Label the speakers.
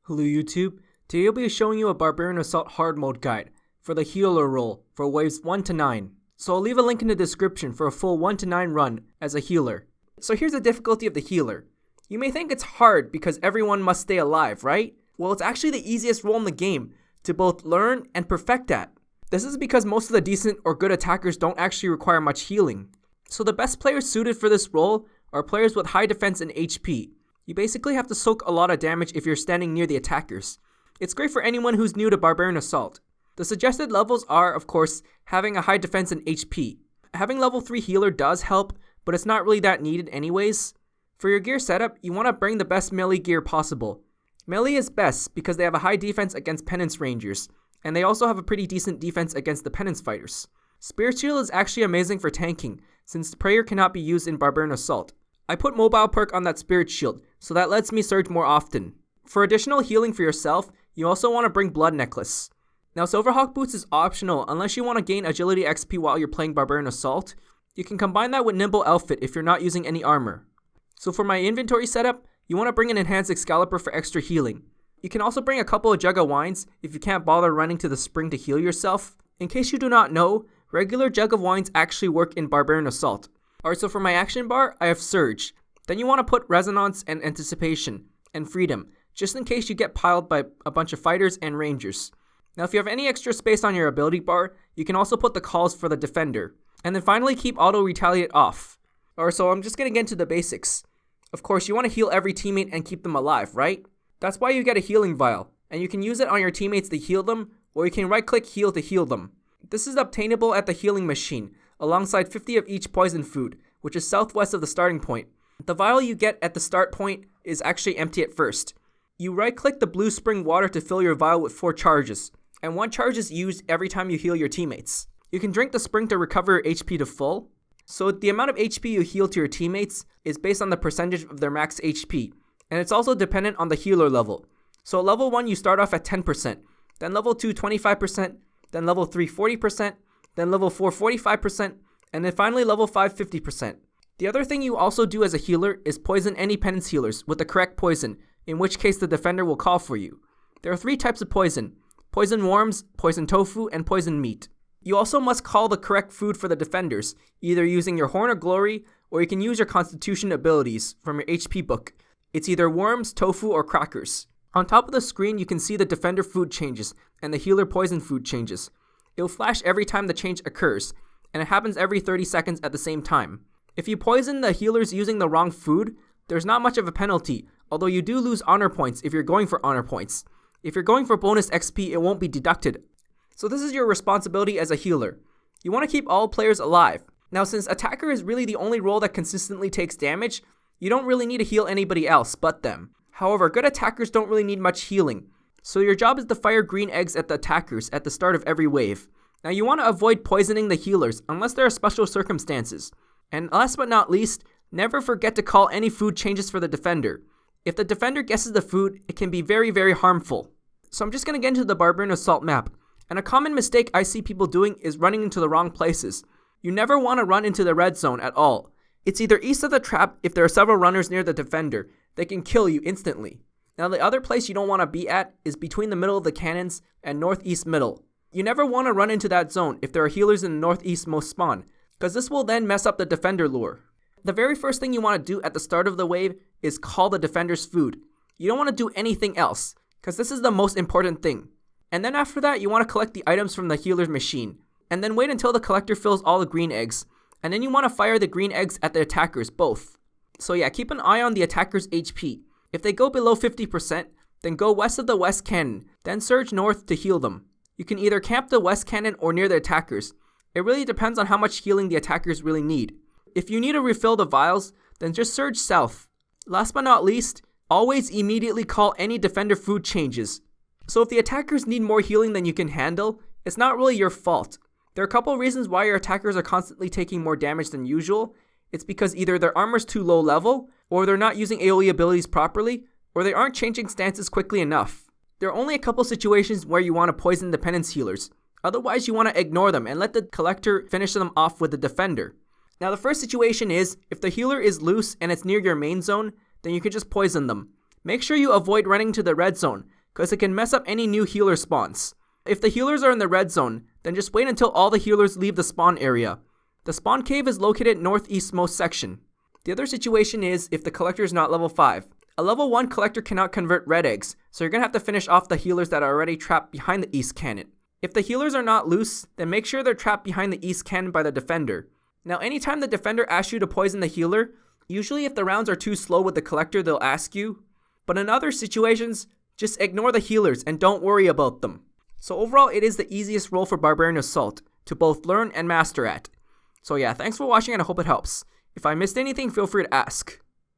Speaker 1: Hello YouTube, today I'll be showing you a Barbarian Assault hard mode guide for the healer role for waves 1 to 9. So I'll leave a link in the description for a full 1 to 9 run as a healer. So here's the difficulty of the healer. You may think it's hard because everyone must stay alive, right? Well, it's actually the easiest role in the game to both learn and perfect at. This is because most of the decent or good attackers don't actually require much healing. So the best players suited for this role are players with high defense and HP. You basically have to soak a lot of damage if you're standing near the attackers. It's great for anyone who's new to Barbarian Assault. The suggested levels are, of course, having a high defense and HP. Having level 3 healer does help, but it's not really that needed anyways. For your gear setup, you want to bring the best melee gear possible. Melee is best because they have a high defense against Penance Rangers, and they also have a pretty decent defense against the Penance Fighters. Spirit Shield is actually amazing for tanking, since Prayer cannot be used in Barbarian Assault. I put mobile perk on that Spirit Shield, so that lets me surge more often. For additional healing for yourself, you also want to bring Blood Necklace. Now Silverhawk Boots is optional unless you want to gain Agility XP while you're playing Barbarian Assault. You can combine that with Nimble Outfit if you're not using any armor. So for my inventory setup, you want to bring an Enhanced Excalibur for extra healing. You can also bring a couple of Jug of Wines if you can't bother running to the spring to heal yourself. In case you do not know, regular Jug of Wines actually work in Barbarian Assault. Alright, so for my action bar, I have Surge. Then you want to put Resonance and Anticipation, and Freedom, just in case you get piled by a bunch of fighters and rangers. Now if you have any extra space on your ability bar, you can also put the calls for the defender. And then finally keep Auto Retaliate off. Alright, so I'm just going to get into the basics. Of course, you want to heal every teammate and keep them alive, right? That's why you get a healing vial, and you can use it on your teammates to heal them, or you can right-click heal to heal them. This is obtainable at the healing machine, alongside 50 of each poison food, which is southwest of the starting point. The vial you get at the start point is actually empty at first. You right-click the blue spring water to fill your vial with 4 charges, and 1 charge is used every time you heal your teammates. You can drink the spring to recover your HP to full. So the amount of HP you heal to your teammates is based on the percentage of their max HP, and it's also dependent on the healer level. So at level 1 you start off at 10%, then level 2 25%, then level 3 40%, then level 4 45%, and then finally level 5 50%. The other thing you also do as a healer is poison any Penance Healers with the correct poison, in which case the defender will call for you. There are 3 types of poison: poison worms, poison tofu, and poison meat. You also must call the correct food for the defenders, either using your Horn of Glory, or you can use your Constitution abilities from your HP book. It's either worms, tofu, or crackers. On top of the screen you can see the defender food changes, and the healer poison food changes. It will flash every time the change occurs, and it happens every 30 seconds at the same time. If you poison the healers using the wrong food, there's not much of a penalty, although you do lose honor points if you're going for honor points. If you're going for bonus XP, it won't be deducted. So this is your responsibility as a healer. You want to keep all players alive. Now since attacker is really the only role that consistently takes damage, you don't really need to heal anybody else but them. However, good attackers don't really need much healing. So your job is to fire green eggs at the attackers at the start of every wave. Now you want to avoid poisoning the healers unless there are special circumstances. And last but not least, never forget to call any food changes for the defender. If the defender guesses the food, it can be very, very harmful. So I'm just going to get into the Barbarian Assault map. And a common mistake I see people doing is running into the wrong places. You never want to run into the red zone at all. It's either east of the trap if there are several runners near the defender. They can kill you instantly. Now the other place you don't want to be at is between the middle of the cannons and northeast middle. You never want to run into that zone if there are healers in the northeast most spawn, because this will then mess up the defender lure. The very first thing you want to do at the start of the wave is call the defender's food. You don't want to do anything else, because this is the most important thing. And then after that, you want to collect the items from the healer's machine, and then wait until the collector fills all the green eggs, and then you want to fire the green eggs at the attackers both. So yeah, keep an eye on the attacker's HP. If they go below 50%, then go west of the west cannon, then surge north to heal them. You can either camp the west cannon or near the attackers. It really depends on how much healing the attackers really need. If you need to refill the vials, then just surge south. Last but not least, always immediately call any defender food changes. So if the attackers need more healing than you can handle, it's not really your fault. There are a couple of reasons why your attackers are constantly taking more damage than usual. It's because either their armor's too low level, or they're not using AoE abilities properly, or they aren't changing stances quickly enough. There are only a couple situations where you want to poison the Penance Healers. Otherwise you want to ignore them and let the collector finish them off with the defender. Now the first situation is, if the healer is loose and it's near your main zone, then you can just poison them. Make sure you avoid running to the red zone, because it can mess up any new healer spawns. If the healers are in the red zone, then just wait until all the healers leave the spawn area. The spawn cave is located northeastmost section. The other situation is if the collector is not level 5. A level 1 collector cannot convert red eggs, so you're going to have to finish off the healers that are already trapped behind the east cannon. If the healers are not loose, then make sure they're trapped behind the east cannon by the defender. Now anytime the defender asks you to poison the healer, usually if the rounds are too slow with the collector they'll ask you, but in other situations, just ignore the healers and don't worry about them. So overall it is the easiest role for Barbarian Assault to both learn and master at. So yeah, thanks for watching and I hope it helps. If I missed anything, feel free to ask.